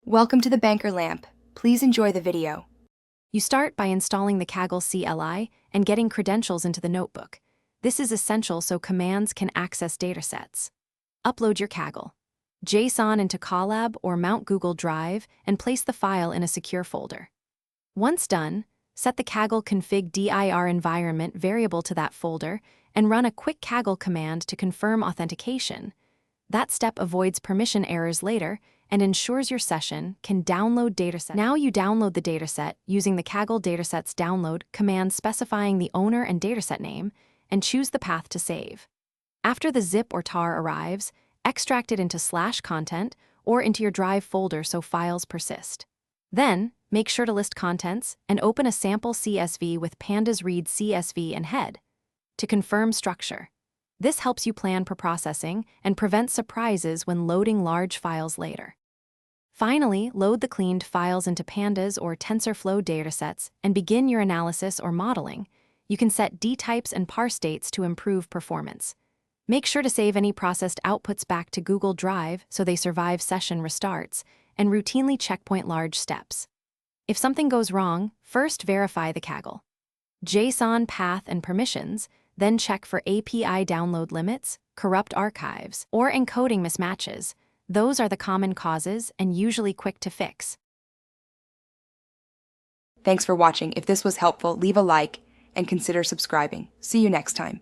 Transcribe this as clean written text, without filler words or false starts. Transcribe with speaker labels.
Speaker 1: Welcome to the Banker Lamp. Please enjoy the video.
Speaker 2: You start by installing the Kaggle CLI and getting credentials into the notebook. This is essential so commands can access datasets. Upload your Kaggle JSON into Colab or mount Google Drive and place the file in a secure folder. Once done, set the Kaggle config dir environment variable to that folder and run a quick Kaggle command to confirm authentication. That step avoids permission errors later and ensures your session can download dataset. Now you download the dataset using the Kaggle datasets download command specifying the owner and dataset name and choose the path to save. After the zip or tar arrives, extract it into /content or into your Drive folder so files persist. Then, make sure to list contents and open a sample CSV with pandas read CSV and head to confirm structure. This helps you plan preprocessing and prevent surprises when loading large files later. Finally, load the cleaned files into pandas or TensorFlow datasets and begin your analysis or modeling. You can set dtypes and parse dates to improve performance. Make sure to save any processed outputs back to Google Drive so they survive session restarts, and routinely checkpoint large steps. If something goes wrong, first verify the Kaggle JSON path and permissions, then check for API download limits, corrupt archives, or encoding mismatches. Those are the common causes and usually quick to fix.
Speaker 1: Thanks for watching. If this was helpful, leave a like and consider subscribing. See you next time.